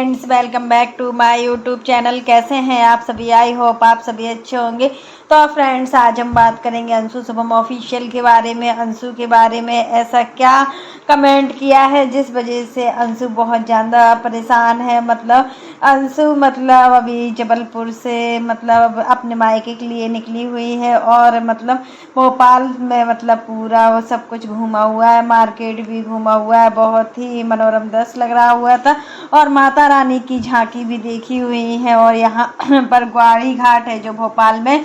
Friends, welcome back to my YouTube channel. कैसे हैं आप सभी? आई होप आप सभी अच्छे होंगे। तो फ्रेंड्स, आज हम बात करेंगे अंशु शुभम ऑफिशियल के बारे में। अंशु के बारे में ऐसा क्या कमेंट किया है जिस वजह से अंशु बहुत ज़्यादा परेशान है। अंशु अभी जबलपुर से अपने मायके के लिए निकली हुई है और भोपाल में पूरा वो सब कुछ घूमा हुआ है, मार्केट भी घूमा हुआ है, बहुत ही मनोरम दृश्य लग रहा हुआ था और माता रानी की झांकी भी देखी हुई है। और यहाँ पर ग्वारी घाट है जो भोपाल में,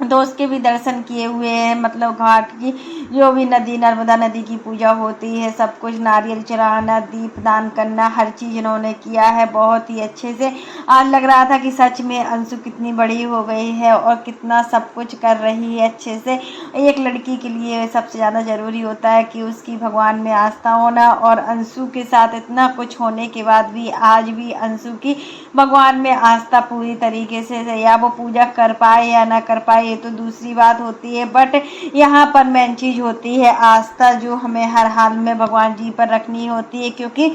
तो उसके भी दर्शन किए हुए हैं। घाट की जो भी नदी, नर्मदा नदी की पूजा होती है, सब कुछ नारियल चढ़ाना, दीप दान करना, हर चीज़ इन्होंने किया है बहुत ही अच्छे से। आज लग रहा था कि सच में अंशु कितनी बड़ी हो गई है और कितना सब कुछ कर रही है अच्छे से। एक लड़की के लिए सबसे ज़्यादा ज़रूरी होता है कि उसकी भगवान में आस्था होना, और अंशु के साथ इतना कुछ होने के बाद भी आज भी अंशु की भगवान में आस्था पूरी तरीके से है। या वो पूजा कर पाए या ना कर पाए ये तो दूसरी बात होती है, बट यहाँ पर मेन चीज़ होती है आस्था, जो हमें हर हाल में भगवान जी पर रखनी होती है, क्योंकि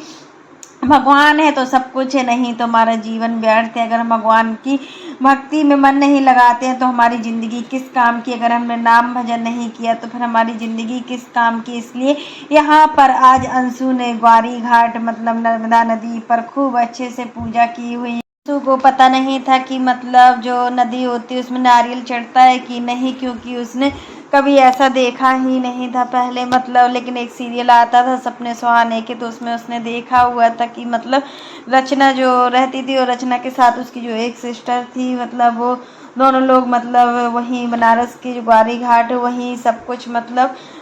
भगवान है तो सब कुछ है, नहीं तो हमारा जीवन व्यर्थ है। अगर हम भगवान की भक्ति में मन नहीं लगाते हैं तो हमारी ज़िंदगी किस काम की? अगर हमने नाम भजन नहीं किया तो फिर हमारी ज़िंदगी किस काम की? इसलिए यहाँ पर आज अंशु ने ग्वारी घाट नर्मदा नदी पर खूब अच्छे से पूजा की हुई। अंशु को पता नहीं था कि जो नदी होती है उसमें नारियल चढ़ता है कि नहीं, क्योंकि उसने कभी ऐसा देखा ही नहीं था पहले। लेकिन एक सीरियल आता था सपने सुहाने के, तो उसमें उसने देखा हुआ था कि रचना जो रहती थी और रचना के साथ उसकी जो एक सिस्टर थी, वो दोनों लोग वहीं बनारस की जो ग्वारी घाट है वहीं सब कुछ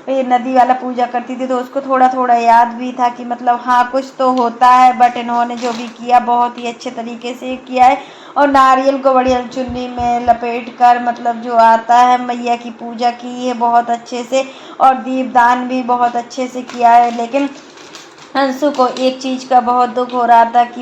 ये नदी वाला पूजा करती थी। तो उसको थोड़ा थोड़ा याद भी था कि हाँ कुछ तो होता है, बट इन्होंने जो भी किया बहुत ही अच्छे तरीके से किया है। और नारियल को बड़ी चुन्नी में लपेट कर जो आता है मैया की पूजा की है बहुत अच्छे से, और दीपदान भी बहुत अच्छे से किया है। लेकिन अंशु को एक चीज़ का बहुत दुख हो रहा था कि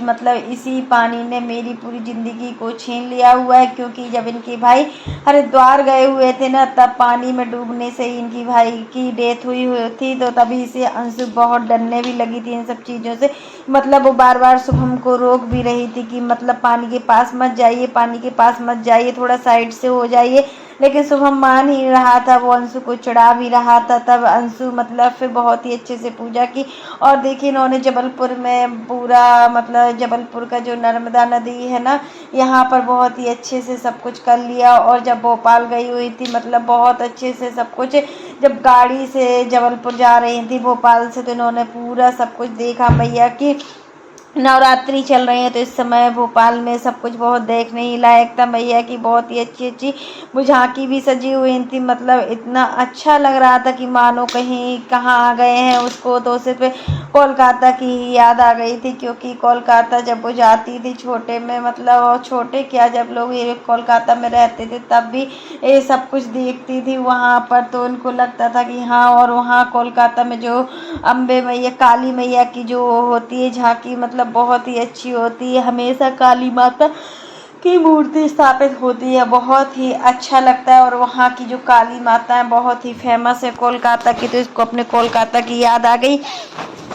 इसी पानी ने मेरी पूरी ज़िंदगी को छीन लिया हुआ है, क्योंकि जब इनके भाई हरिद्वार गए हुए थे ना, तब पानी में डूबने से ही इनकी भाई की डेथ हुई थी। तो तभी से अंशु बहुत डरने भी लगी थी इन सब चीज़ों से। वो बार बार शुभम को रोक भी रही थी कि पानी के पास मत जाइए, पानी के पास मत जाइए, थोड़ा साइड से हो जाइए। लेकिन शुभम मान ही रहा था, वो अंशु को चढ़ा भी रहा था। तब अंशु फिर बहुत ही अच्छे से पूजा की। और देखिए इन्होंने जबलपुर में पूरा जबलपुर का जो नर्मदा नदी है ना, यहाँ पर बहुत ही अच्छे से सब कुछ कर लिया। और जब भोपाल गई हुई थी बहुत अच्छे से सब कुछ, जब गाड़ी से जबलपुर जा रही थी भोपाल से, तो इन्होंने पूरा सब कुछ देखा। मैया की नवरात्रि चल रही है तो इस समय भोपाल में सब कुछ बहुत देखने ही लायक था। मैया की बहुत ही अच्छी अच्छी झांकी भी सजी हुई थी। इतना अच्छा लग रहा था कि मानो कहीं कहाँ आ गए हैं। उसको तो सिर्फ कोलकाता की ही याद आ गई थी, क्योंकि कोलकाता जब वो जाती थी छोटे में, और छोटे क्या, जब लोग ये कोलकाता में रहते थे तब भी ये सब कुछ देखती थी वहाँ पर, तो उनको लगता था कि हाँ। और वहाँ कोलकाता में जो अम्बे मैया, काली मैया की जो होती है झांकी, बहुत ही अच्छी होती है। हमेशा काली माता की मूर्ति स्थापित होती है, बहुत ही अच्छा लगता है। और वहाँ की जो काली माता है बहुत ही फेमस है कोलकाता की, तो इसको अपने कोलकाता की याद आ गई।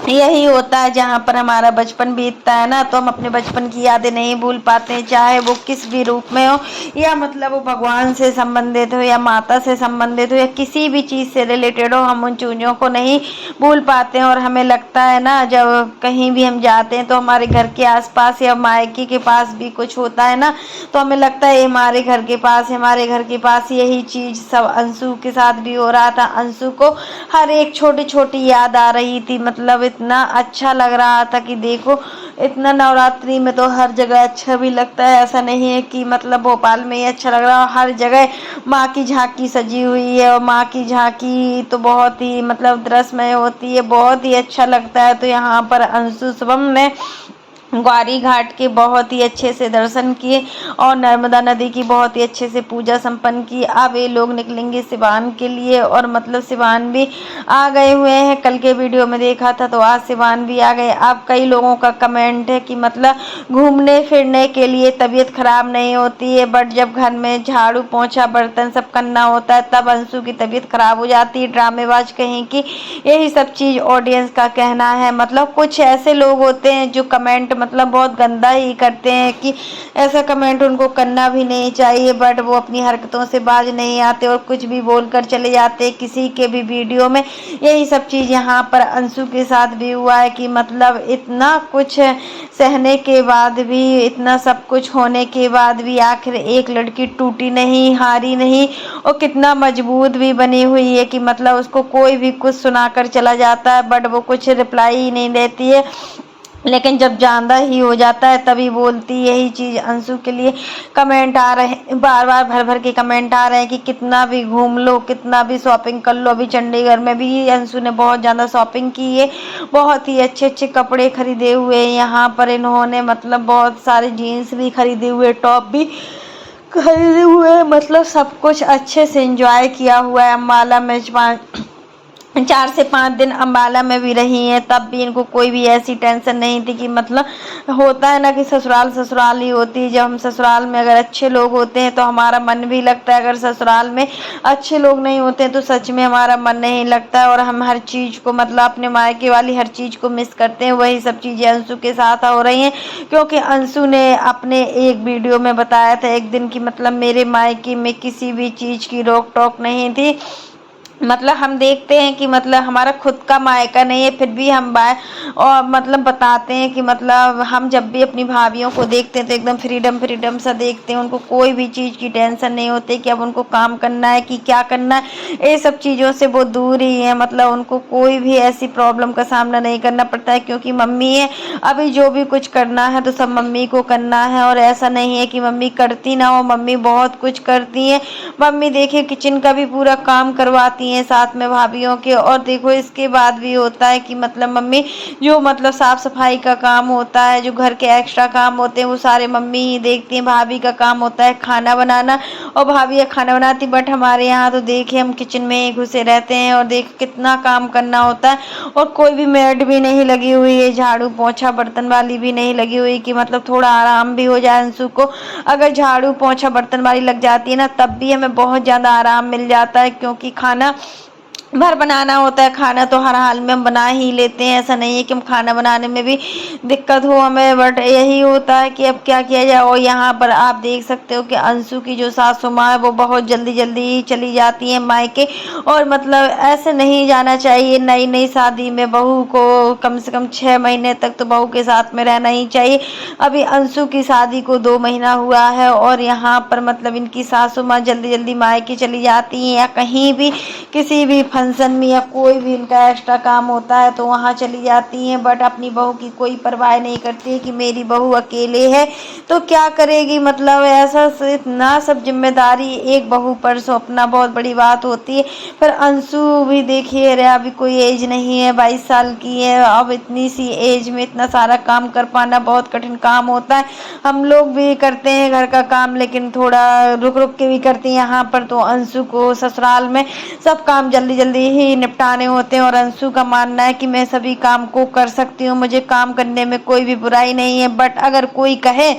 यही होता है जहाँ पर हमारा बचपन बीतता है ना, तो हम अपने बचपन की यादें नहीं भूल पाते हैं, चाहे वो किस भी रूप में हो, या वो भगवान से संबंधित हो, या माता से संबंधित हो, या किसी भी चीज़ से रिलेटेड हो, हम उन चीज़ों को नहीं भूल पाते हैं। और हमें लगता है ना, जब कहीं भी हम जाते हैं तो हमारे घर के आसपास या मायके के पास भी कुछ होता है ना, तो हमें लगता है हमारे घर के पास, हमारे घर के पास यही चीज़ सब अंशु के साथ भी हो रहा था। अंशु को हर एक छोटी छोटी याद आ रही थी। इतना अच्छा लग रहा था कि देखो, इतना नवरात्रि में तो हर जगह अच्छा भी लगता है। ऐसा नहीं है कि भोपाल में ही अच्छा लग रहा है, हर जगह माँ की झांकी सजी हुई है। और माँ की झांकी तो बहुत ही दृश्यमय होती है, बहुत ही अच्छा लगता है। तो यहाँ पर अंशु शुभम ने ग्वारी घाट के बहुत ही अच्छे से दर्शन किए और नर्मदा नदी की बहुत ही अच्छे से पूजा संपन्न की। अब ये लोग निकलेंगे सिवान के लिए, और सिवान भी आ गए हुए हैं। कल के वीडियो में देखा था तो आज सिवान भी आ गए। अब कई लोगों का कमेंट है कि घूमने फिरने के लिए तबीयत खराब नहीं होती है, बट जब घर में झाड़ू पोछा बर्तन सब करना होता है तब अंशु की तबीयत खराब हो जाती है। ड्रामेबाज कहीं की, यही सब चीज़ ऑडियंस का कहना है। कुछ ऐसे लोग होते हैं जो कमेंट मतलब बहुत गंदा ही करते हैं कि ऐसा कमेंट उनको करना भी नहीं चाहिए, बट वो अपनी हरकतों से बाज नहीं आते और कुछ भी बोलकर चले जाते किसी के भी वीडियो में। यही सब चीज़ यहाँ पर अंशु के साथ भी हुआ है कि मतलब इतना कुछ सहने के बाद भी, इतना सब कुछ होने के बाद भी आखिर एक लड़की टूटी नहीं, हारी नहीं और कितना मजबूत भी बनी हुई है कि मतलब उसको कोई भी कुछ सुनाकर चला जाता है बट वो कुछ रिप्लाई ही नहीं देती है। लेकिन जब ज़्यादा ही हो जाता है तभी बोलती। यही चीज़ अंशु के लिए कमेंट आ रहे हैं, बार बार भर भर के कमेंट आ रहे हैं कि कितना भी घूम लो, कितना भी शॉपिंग कर लो। अभी चंडीगढ़ में भी अंशु ने बहुत ज़्यादा शॉपिंग की है, बहुत ही अच्छे अच्छे कपड़े खरीदे हुए हैं यहाँ पर इन्होंने, मतलब बहुत सारे जीन्स भी खरीदे हुए, टॉप भी खरीदे हुए, मतलब सब कुछ अच्छे से एंजॉय किया हुआ है। अम्बाला में 4 से 5 दिन अम्बाला में भी रही हैं, तब भी इनको कोई भी ऐसी टेंशन नहीं थी कि मतलब होता है ना कि ससुराल ससुराल ही होती है। जब हम ससुराल में अगर अच्छे लोग होते हैं तो हमारा मन भी लगता है, अगर ससुराल में अच्छे लोग नहीं होते हैं तो सच में हमारा मन नहीं लगता है और हम हर चीज़ को मतलब अपने मायके वाली हर चीज़ को मिस करते हैं। वही सब चीज़ें अंशु के साथ हो रही हैं, क्योंकि अंशु ने अपने एक वीडियो में बताया था एक दिन की मतलब मेरे मायके में किसी भी चीज़ की रोक टोक नहीं थी। मतलब हम देखते हैं कि मतलब हमारा खुद का मायका नहीं है फिर भी हम और मतलब बताते हैं कि मतलब हम जब भी अपनी भाभीयों को देखते हैं तो एकदम फ्रीडम फ्रीडम सा देखते हैं, उनको कोई भी चीज़ की टेंशन नहीं होती कि अब उनको काम करना है कि क्या करना है। ये सब चीज़ों से वो दूर ही है, मतलब उनको कोई भी ऐसी प्रॉब्लम का सामना नहीं करना पड़ता है क्योंकि मम्मी है। अभी जो भी कुछ करना है तो सब मम्मी को करना है और ऐसा नहीं है कि मम्मी करती ना हो, मम्मी बहुत कुछ करती है। मम्मी देखिए किचन का भी पूरा काम करवाती हैं साथ में भाभीयों के, और देखो इसके बाद भी होता है कि मतलब मम्मी जो मतलब साफ सफाई का काम होता है, जो घर के एक्स्ट्रा काम होते हैं वो सारे मम्मी ही देखती हैं। भाभी का काम होता है खाना बनाना और भाभी खाना बनाती, बट हमारे यहाँ तो देखिए हम किचन में ही घुसे रहते हैं और देख कितना काम करना होता है और कोई भी मेड भी नहीं लगी हुई है, झाड़ू पोछा बर्तन वाली भी नहीं लगी हुई कि मतलब थोड़ा आराम भी हो जाए अंशु को। अगर झाड़ू पोछा बर्तन वाली लग जाती है ना तब भी हमें बहुत ज़्यादा आराम मिल जाता है, क्योंकि खाना भर बनाना होता है। खाना तो हर हाल में हम बना ही लेते हैं, ऐसा नहीं है कि हम खाना बनाने में भी दिक्कत हो हमें, बट यही होता है कि अब क्या किया जाए। और यहाँ पर आप देख सकते हो कि अंशु की जो सासू माँ है वो बहुत जल्दी जल्दी ही चली जाती है मायके, और मतलब ऐसे नहीं जाना चाहिए। नई नई शादी में बहू को कम से कम 6 महीने तक तो बहू के साथ में रहना ही चाहिए। अभी अंशु की शादी को 2 महीना हुआ है और यहाँ पर मतलब इनकी सासू माँ जल्दी जल्दी मायके चली जाती हैं या कहीं भी किसी भी फंक्शन में या कोई भी इनका एक्स्ट्रा काम होता है तो वहाँ चली जाती हैं, बट अपनी बहू की कोई परवाह नहीं करती कि मेरी बहू अकेले है तो क्या करेगी। मतलब ऐसा इतना सब जिम्मेदारी एक बहू पर सौंपना बहुत बड़ी बात होती है। पर अंशु भी देखिए रे, अभी कोई एज नहीं है, 22 साल की है। अब इतनी सी एज में इतना सारा काम कर पाना बहुत कठिन काम होता है। हम लोग भी करते हैं घर का काम लेकिन थोड़ा रुक रुक के भी करते हैं। यहाँ पर तो अंशु को ससुराल में सब काम जल्दी जल्दी ही निपटाने होते हैं और अंशु का मानना है कि मैं सभी काम को कर सकती हूँ, मुझे काम करने में कोई भी बुराई नहीं है। बट अगर कोई कहे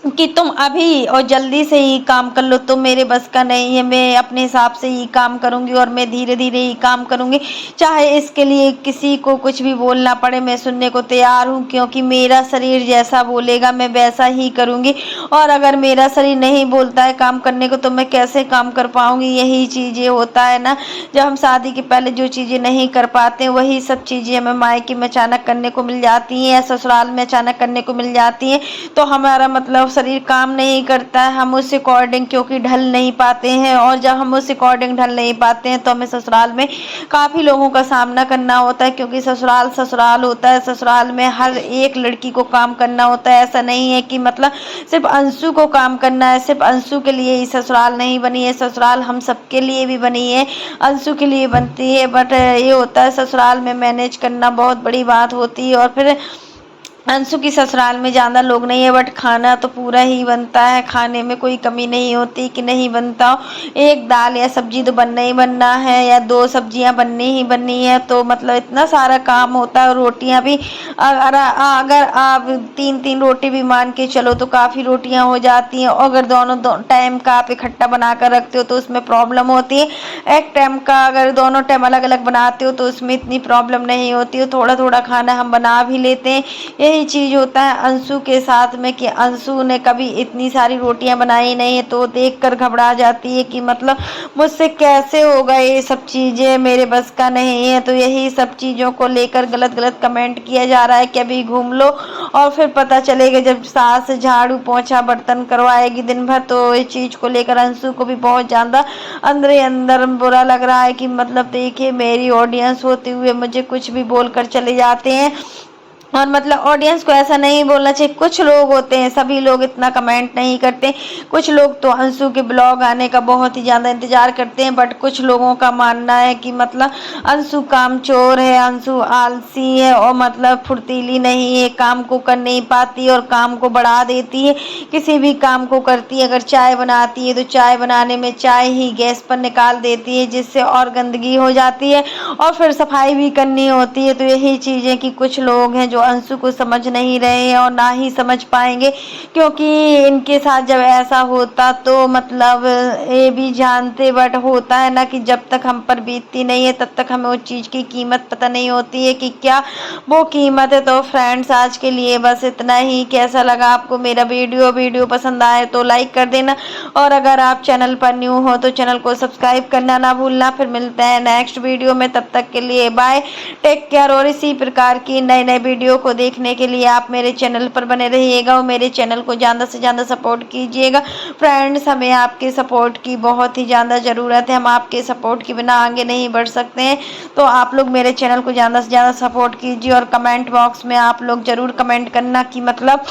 कि तुम अभी और जल्दी से ही काम कर लो तो मेरे बस का नहीं है, मैं अपने हिसाब से ही काम करूंगी और मैं धीरे धीरे ही काम करूंगी, चाहे इसके लिए किसी को कुछ भी बोलना पड़े मैं सुनने को तैयार हूं, क्योंकि मेरा शरीर जैसा बोलेगा मैं वैसा ही करूंगी। और अगर मेरा शरीर नहीं बोलता है काम करने को तो मैं कैसे काम कर पाऊंगी। यही चीज़ें होता है ना, जब हम शादी के पहले जो चीज़ें नहीं कर पाते वही सब चीज़ें हमें मायके में अचानक करने को मिल जाती हैं या ससुराल में अचानक करने को मिल जाती हैं, तो हमारा मतलब शरीर काम नहीं करता है, हम उस अकॉर्डिंग क्योंकि ढल नहीं पाते हैं। और जब हम उस अकॉर्डिंग ढल नहीं पाते हैं तो हमें ससुराल में काफ़ी लोगों का सामना करना होता है, क्योंकि ससुराल ससुराल होता है। ससुराल में हर एक लड़की को काम करना होता है, ऐसा नहीं है कि मतलब सिर्फ अंशु को काम करना है, सिर्फ अंशु के लिए ही ससुराल नहीं बनी है, ससुराल हम सबके लिए भी बनी है, अंशु के लिए बनती है। बट ये होता है ससुराल में मैनेज करना बहुत बड़ी बात होती है। और फिर अंशु की ससुराल में ज़्यादा लोग नहीं है बट खाना तो पूरा ही बनता है, खाने में कोई कमी नहीं होती कि नहीं बनता हो। एक दाल या सब्जी तो बनना ही बनना है या 2 सब्जियां बननी ही बननी है, तो मतलब इतना सारा काम होता है। रोटियां भी अगर आप 3-3 रोटी भी मान के चलो तो काफ़ी रोटियां हो जाती हैं, और अगर दोनों टाइम का आप इकट्ठा बना कर रखते हो तो उसमें प्रॉब्लम होती है। एक टाइम का अगर दोनों टाइम अलग अलग बनाते हो तो उसमें इतनी प्रॉब्लम नहीं होती है, थोड़ा थोड़ा खाना हम बना भी लेते हैं। यही चीज़ होता है अंशु के साथ में कि अंशु ने कभी इतनी सारी रोटियां बनाई नहीं है, तो देखकर घबरा जाती है कि मतलब मुझसे कैसे होगा ये सब चीज़ें, मेरे बस का नहीं है। तो यही सब चीज़ों को लेकर गलत गलत कमेंट किया जा रहा है कि अभी घूम लो और फिर पता चलेगा जब सास झाड़ू पोछा बर्तन करवाएगी दिन भर। तो इस चीज़ को लेकर अंशु को भी बहुत ज़्यादा अंदर ही अंदर बुरा लग रहा है कि मतलब देखिए मेरी ऑडियंस होते हुए मुझे कुछ भी बोलकर चले जाते हैं। और मतलब ऑडियंस को ऐसा नहीं बोलना चाहिए, कुछ लोग होते हैं, सभी लोग इतना कमेंट नहीं करते। कुछ लोग तो अंशु के ब्लॉग आने का बहुत ही ज़्यादा इंतज़ार करते हैं, बट कुछ लोगों का मानना है कि मतलब अंशु कामचोर है, अंशु आलसी है और मतलब फुर्तीली नहीं है, काम को कर नहीं पाती और काम को बढ़ा देती है। किसी भी काम को करती है, अगर चाय बनाती है तो चाय बनाने में चाय ही गैस पर निकाल देती है, जिससे और गंदगी हो जाती है और फिर सफाई भी करनी होती है। तो यही चीज़ें कि कुछ लोग हैं जो अंशु को समझ नहीं रहे हैं और ना ही समझ पाएंगे, क्योंकि इनके साथ जब ऐसा होता तो मतलब ये भी जानते, बट होता है ना कि जब तक हम पर बीतती नहीं है तब तक हमें उस चीज़ की कीमत पता नहीं होती है कि क्या वो कीमत है। तो फ्रेंड्स आज के लिए बस इतना ही। कैसा लगा आपको मेरा वीडियो पसंद आए तो लाइक कर देना और अगर आप चैनल पर न्यू हो तो चैनल को सब्सक्राइब करना ना भूलना। फिर मिलते हैं नेक्स्ट वीडियो में, तब तक के लिए बाय, टेक केयर। और इसी प्रकार की नए नए वीडियो को देखने के लिए आप मेरे चैनल पर बने रहिएगा और मेरे चैनल को ज़्यादा से ज़्यादा सपोर्ट कीजिएगा। फ्रेंड्स हमें आपके सपोर्ट की बहुत ही ज़्यादा ज़रूरत है, हम आपके सपोर्ट के बिना आगे नहीं बढ़ सकते हैं। तो आप लोग मेरे चैनल को ज़्यादा से ज़्यादा सपोर्ट कीजिए और कमेंट बॉक्स में आप लोग ज़रूर कमेंट करना कि मतलब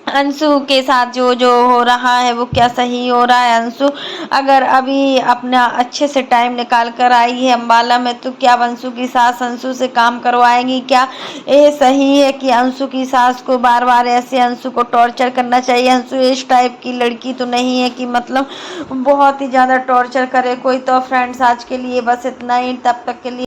अंशु के साथ जो जो हो रहा है वो क्या सही हो रहा है। अंशु अगर अभी अपना अच्छे से टाइम निकाल कर आई है अम्बाला में, तो क्या अंशु की सास अंशु से काम करवाएगी? क्या ये सही है कि अंशु की सास को बार बार ऐसे अंशु को टॉर्चर करना चाहिए? अंशु इस टाइप की लड़की तो नहीं है कि मतलब बहुत ही ज़्यादा टॉर्चर करे कोई। तो फ्रेंड्स आज के लिए बस इतना ही, तब तक के लिए